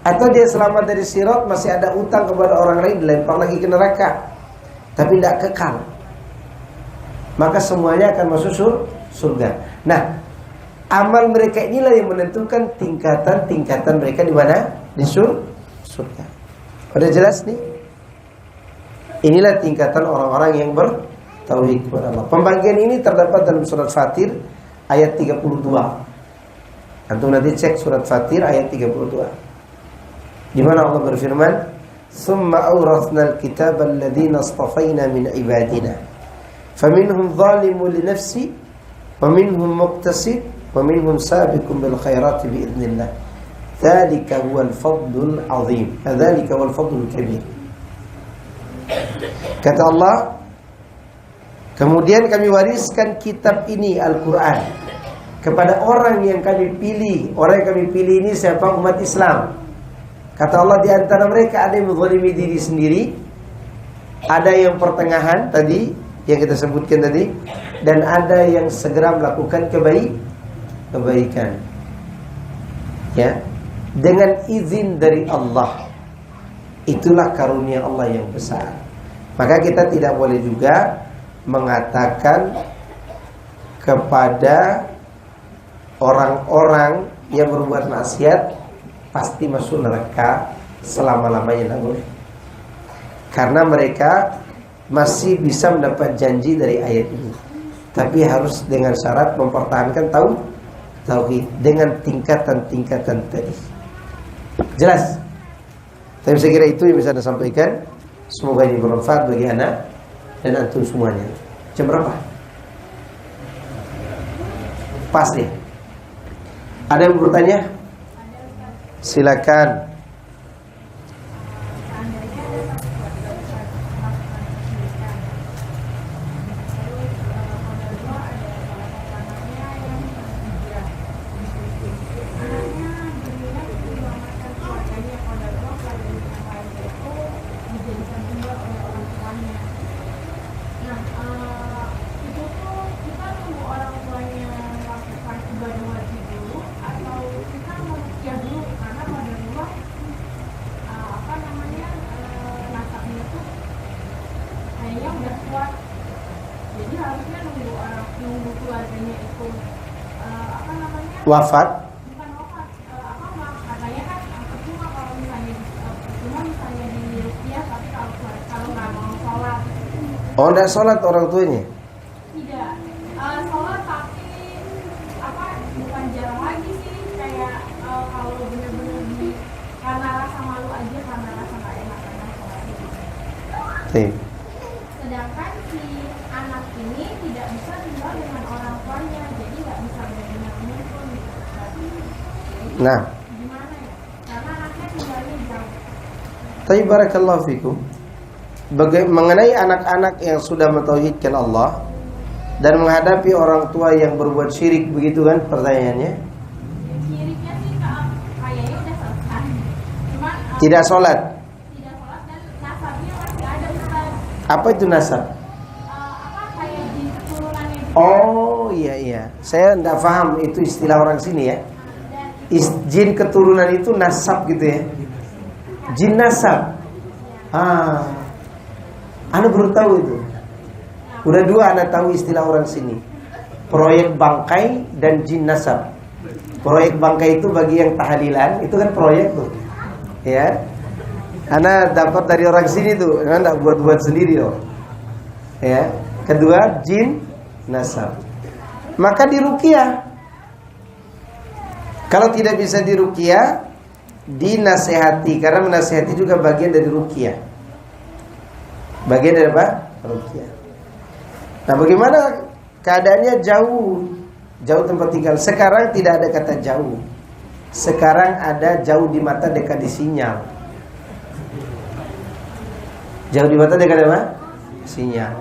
Speaker 1: atau dia selamat dari sirat masih ada utang kepada orang lain, dilempar lagi ke neraka, tapi tidak kekal. Maka semuanya akan masuk surga. Nah, amal mereka inilah yang menentukan tingkatan-tingkatan mereka di mana? Di surga. Udah jelas nih? Inilah tingkatan orang-orang yang bertauhid kepada Allah. Pembagian ini terdapat dalam surat Fatir ayat 32. Antum nanti cek surat Fatir ayat 32. Di mana Allah berfirman, "Tsumma awrathnal kitaba alladziina istafayna min ibadina. Faminhum zalimun li nafsi, wa minhum muqtasid, wa minhum sabiqun bil khairati bi idznillah. Dzalika huwal fadlul 'azim." Dzalika huwal fadlul kabir. Kata Allah, kemudian kami wariskan kitab ini, Al-Quran, kepada orang yang kami pilih. Orang yang kami pilih ini siapa? Umat Islam. Kata Allah, di antara mereka ada yang menzalimi diri sendiri, ada yang pertengahan tadi yang kita sebutkan tadi, dan ada yang segera melakukan kebaikan. Ya, dengan izin dari Allah. Itulah karunia Allah yang besar. Maka kita tidak boleh juga mengatakan kepada orang-orang yang berbuat maksiat pasti masuk neraka selama-lamanya, tidak boleh. Karena mereka masih bisa mendapat janji dari ayat ini, tapi harus dengan syarat mempertahankan tauhid dengan tingkatan-tingkatan tadi. Jelas? Tapi saya kira itu yang bisa Anda sampaikan. Semoga ini bermanfaat bagi anak dan antum semuanya. Jam berapa? Pas nih. Ada yang bertanya? Silakan. Wafat. Oh, enggak sholat orang tuanya?
Speaker 2: Tidak, sholat tapi bukan jarang lagi sih, kayak kalau benar-benar karena rasa malu aja, karena rasa nggak enak sholat. Sedangkan si anak ini tidak bisa tinggal dengan orang tuanya, jadi nggak bisa benar-benar menyusul.
Speaker 1: Nah,
Speaker 2: gimana ya? Karena anaknya tinggalnya jauh.
Speaker 1: tapi barakallahu fikum. Mengenai anak-anak yang sudah mentauhidkan Allah dan menghadapi orang tua yang berbuat syirik, begitu kan pertanyaannya?
Speaker 2: Syiriknya sih kayaknya udah selesai. Cuman
Speaker 1: Tidak sholat.
Speaker 2: tidak sholat dan nasabnya masih ada, Ustaz.
Speaker 1: Apa itu nasab?
Speaker 2: Kayak di keturunannya gitu.
Speaker 1: Oh iya, saya tidak paham itu istilah orang sini ya. Jin keturunan itu nasab gitu ya. Jin nasab. Anda baru tahu itu. Udah dua Anda tahu istilah orang sini. Proyek bangkai dan jin nasab. Proyek bangkai itu bagi yang tahlilan, itu kan proyek tuh. Ya. Anda dapat dari orang sini tuh, Anda enggak buat-buat sendiri loh. Ya. Kedua, jin nasab. Maka diruqyah. Kalau tidak bisa diruqyah, dinasehati, karena menasehati juga bagian dari ruqyah. Bagian dari apa? Ruqyah. Nah, bagaimana keadaannya jauh tempat tinggal? Sekarang tidak ada kata jauh. Sekarang ada jauh di mata dekat di sinyal. Jauh di mata dekat apa? Sinyal.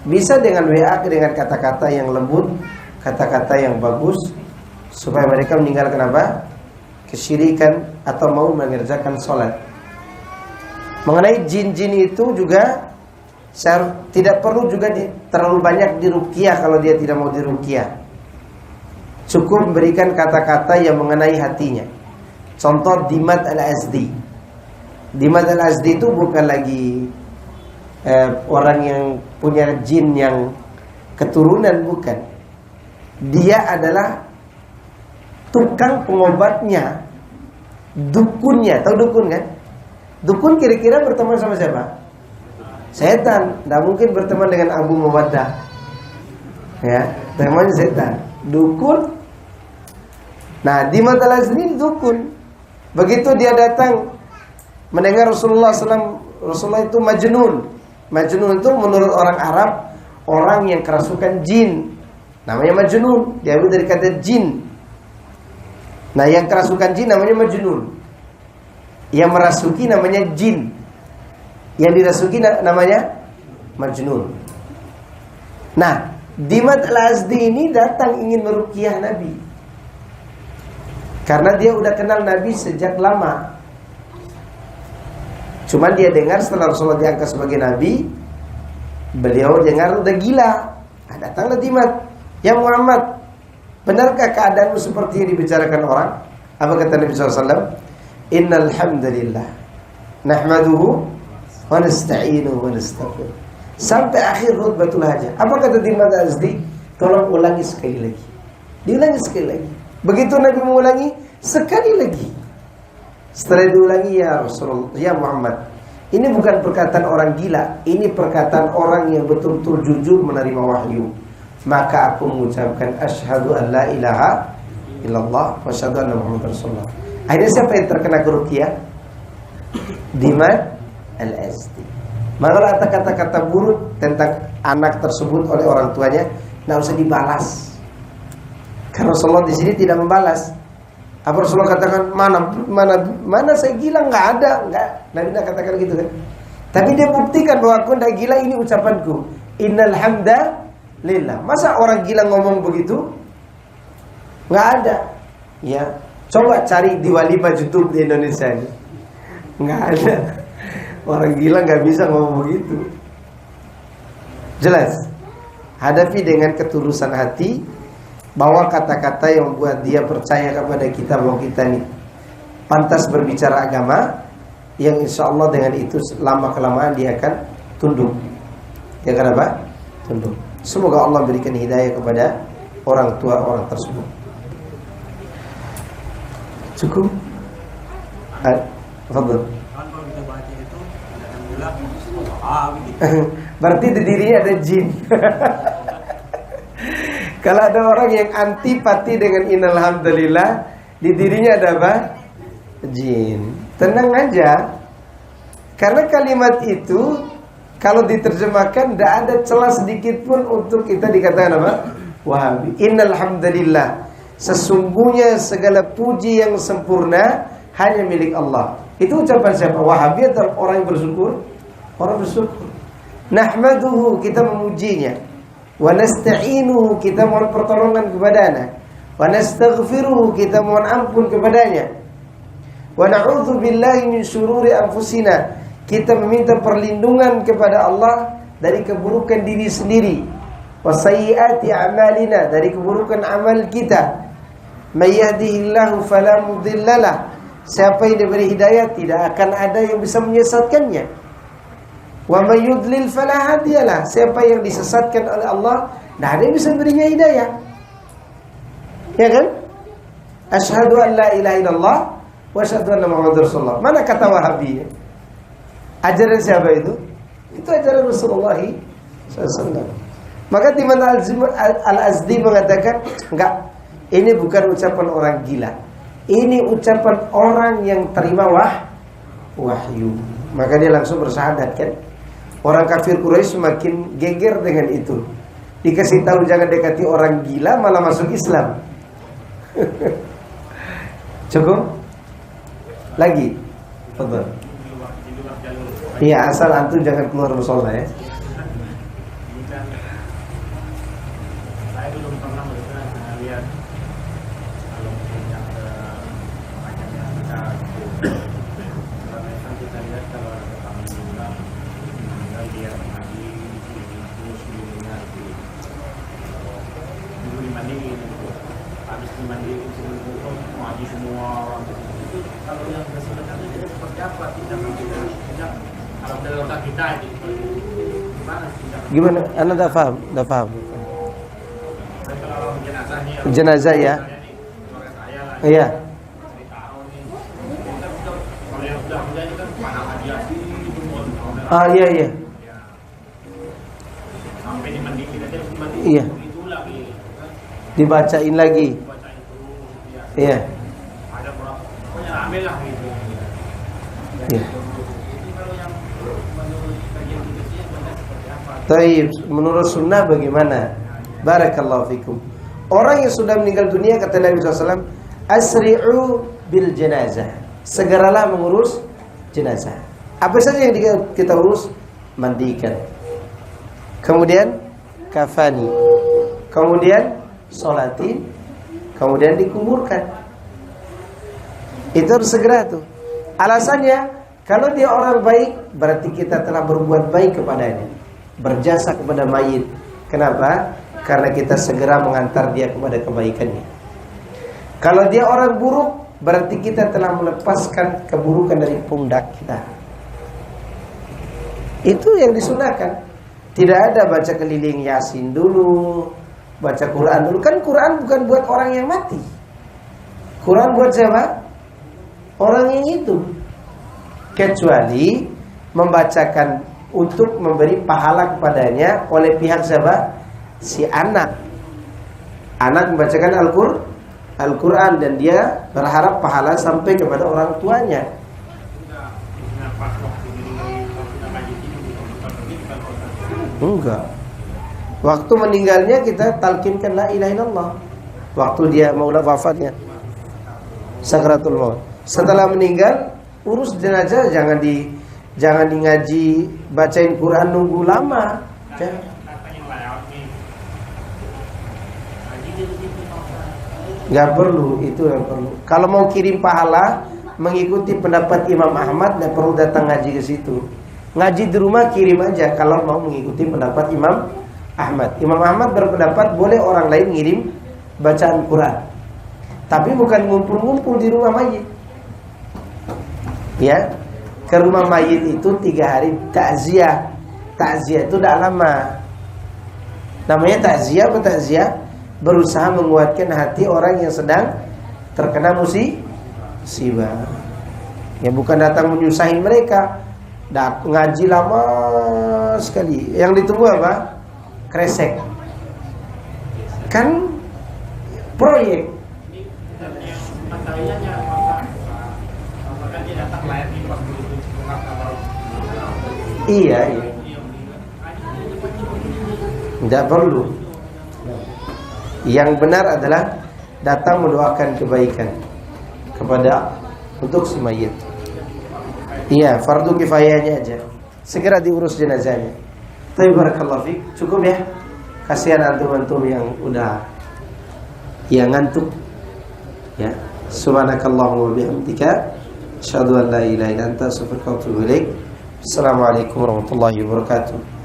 Speaker 1: Bisa dengan WA, dengan kata-kata yang lembut, kata-kata yang bagus, supaya mereka meninggalkan apa? Kesyirikan atau mau mengerjakan sholat. Mengenai jin-jin itu juga tidak perlu juga terlalu banyak diruqyah kalau dia tidak mau diruqyah. Cukup memberikan kata-kata yang mengenai hatinya. Contoh Dimat Al-Azdi. Dimat Al-Azdi itu bukan lagi orang yang punya jin yang keturunan, bukan. Dia adalah tukang pengobatnya, dukunnya. Tahu dukun kan? Dukun kira-kira berteman sama siapa? Setan. Tidak mungkin berteman dengan Abu Muwaddah. Ya, temannya setan. Dukun. Nah, di mata Al-Azdi dukun. Begitu dia datang mendengar Rasulullah SAW, Rasulullah itu majnun. Majnun itu menurut orang Arab orang yang kerasukan jin. Namanya majnun. Diambil dari kata jin. Nah, yang kerasukan jin namanya majnun. Yang merasuki namanya jin. Yang dirasuki namanya majnun. Nah, Dimat Al-Azdi ini datang ingin meruqyah Nabi. Karena dia udah kenal Nabi sejak lama. Cuman dia dengar setelah Rasulullah diangkat sebagai Nabi, beliau dengar udah gila. Nah, datanglah Dimat. Ya Muhammad, benarkah keadaanmu seperti yang dibicarakan orang? Apa kata Nabi SAW? Innal hamdalillah nahmaduhu wa nasta'inuhu wa nastaghfiruh. Sampai akhir khutbatul hajah. Apa kata Dimat Al-Azdi? Tolong ulangi sekali lagi. Diulangi sekali lagi. Begitu Nabi mengulangi, sekali lagi. Setelah diulangi, ya Rasulullah, ya Muhammad, ini bukan perkataan orang gila, ini perkataan orang yang betul-betul jujur menerima wahyu. Maka aku mengucapkan asyhadu an la ilaha illallah wa asyhadu anna Muhammadar Rasulullah. Akhirnya siapa yang terkena keruqyah? Dimat Al-Azdi. Maka ada kata-kata buruk tentang anak tersebut oleh orang tuanya, tidak usah dibalas. Karena Rasulullah di sini tidak membalas. Apa Rasulullah katakan mana saya gila? Nggak ada, nggak. Nabi tidak katakan gitu kan. Tapi dia buktikan bahwa aku tidak gila, ini ucapanku. Innal hamdalillah. Masa orang gila ngomong begitu? Nggak ada. Ya, coba cari di Walimah YouTube di Indonesia ini. Nggak ada. Orang gila nggak bisa ngomong begitu. Jelas. Hadapi dengan ketulusan hati. Bawa kata-kata yang membuat dia percaya kepada kita bahwa kita ini pantas berbicara agama, yang insya Allah dengan itu lama-kelamaan dia akan tunduk. Dia akan apa? Tunduk. Semoga Allah berikan hidayah kepada orang tua orang tersebut. Cukup? Fadhil.
Speaker 3: Kalau kita baca itu alhamdulillah gitu.
Speaker 1: Berarti di dirinya ada jin. Kalau ada orang yang antipati dengan innal hamdalillah, di dirinya ada apa? Jin. Tenang aja. Karena kalimat itu kalau diterjemahkan tidak ada celah sedikit pun untuk kita dikatakan apa? Wahabi. Innal hamdalillah. Sesungguhnya segala puji yang sempurna hanya milik Allah. Itu ucapan siapa? Wahabi atau orang yang bersyukur? Orang bersyukur. Nahmaduhu, kita memujinya. Wa nasta'inuhu, kita mohon pertolongan kepadanya. Wa nastaghfiruhu, kita mohon ampun kepadanya. Wa na'udzu billahi min syururi anfusina, kita meminta perlindungan kepada Allah dari keburukan diri sendiri. Wa sayyiati a'malina, dari keburukan amal kita. May yahdihillahu fala mudhillalah, siapa yang diberi hidayah tidak akan ada yang bisa menyesatkannya. Wa may yudlil fala hadiyalah, siapa yang disesatkan oleh Allah tidak ada yang bisa berinya hidayah. Ya kan? Asyhadu an la ilaha illallah wa asyhadu anna Muhammadar Rasulullah. Mana kata Wahabi? Ajaran siapa itu? Itu ajaran Rasulullah SAW. Maka Dimat Al-Azdi mengatakan, enggak, ini bukan ucapan orang gila. Ini ucapan orang yang terima wahyu. Maka dia langsung bersyahadat kan. Orang kafir Quraisy semakin geger dengan itu. Dikasih tahu jangan dekati orang gila malah masuk Islam. Cukup? Lagi? Betul. Iya, asal antum jangan keluar musola ya.
Speaker 3: Saya belum pernah lihat kalau yang kita lihat kalau ada tamu meninggal dia mandi terus dulunya dulu dimandiin, habis dimandiin sebelum buka mandi semua orang itu. Kalau yang sebenarnya jadi seperti apa tindakan kalau dalam otak kita itu gimana tindakan?
Speaker 1: Gimana? Anda dah paham? Dah paham?
Speaker 3: Kalau jenazahnya
Speaker 1: Jenazah ya? Iya.
Speaker 3: Kalau yang sudah itu kan panah aja
Speaker 1: Ah iya iya.
Speaker 3: sampai dimandiin aja dimandiin
Speaker 1: Iya.
Speaker 3: itu lagi
Speaker 1: Dibacain lagi.
Speaker 3: baca itu ya
Speaker 1: Iya.
Speaker 3: ada berapa pokoknya rame lah gitu.
Speaker 1: Iya.
Speaker 3: Jadi kalau yang menurut kajian kita sih benar seperti apa?
Speaker 1: Taib, menurut sunnah bagaimana? Barakallahu fikum. Orang yang sudah meninggal dunia kata Nabi SAW, asri'u bil jenazah. Segeralah mengurus jenazah. Apa saja yang kita urus? Mandikan. Kemudian kafani. Kemudian sholatin. Kemudian dikuburkan. Itu harus segera tuh. Alasannya, kalau dia orang baik, berarti kita telah berbuat baik kepadanya, berjasa kepada mayit. Kenapa? Karena kita segera mengantar dia kepada kebaikannya. Kalau dia orang buruk, berarti kita telah melepaskan keburukan dari pundak kita. Itu yang disunahkan. Tidak ada baca keliling Yasin dulu, baca Quran dulu. Kan Quran bukan buat orang yang mati. Quran buat siapa? Orang yang hidup. Kecuali membacakan untuk memberi pahala kepadanya oleh pihak siapa? Si anak. Anak membacakan Al-Quran dan dia berharap pahala sampai kepada orang tuanya. Enggak. Waktu meninggalnya kita talkinkan la ilaha illallah. Waktu dia mau wafatnya, sakratul maut. Setelah meninggal, urus jenazah jangan di ngaji, bacain Quran nunggu lama. Nggak perlu, itu yang perlu. Kalau mau kirim pahala, mengikuti pendapat Imam Ahmad, nggak perlu datang ngaji ke situ. Ngaji di rumah kirim aja. Kalau mau mengikuti pendapat Imam Ahmad. Imam Ahmad berpendapat boleh orang lain ngirim bacaan Quran, tapi bukan ngumpul-ngumpul di rumah mayit. Ya, ke rumah mayit itu 3 hari takziah. Takziah itu tidak lama. Namanya takziah apa takziah? Berusaha menguatkan hati orang yang sedang terkena musibah. Ya bukan datang menyusahin mereka. Ngaji lama sekali. Yang ditunggu apa? Kresek. Kan proyek. Iya. Tidak perlu. Yang benar adalah datang mendoakan kebaikan kepada untuk si mayit. Iya, fardu kifayahnya aja. Segera diurus jenazahnya. Tapi barakallahu fiik, cukup ya. Kasihan antum-antum yang udah ngantuk. Ya. Subhanakallahumma wa bihamdika asyhadu an la ilaha illa anta astaghfiruka wa atubu ilaik. Assalamualaikum warahmatullahi wabarakatuh.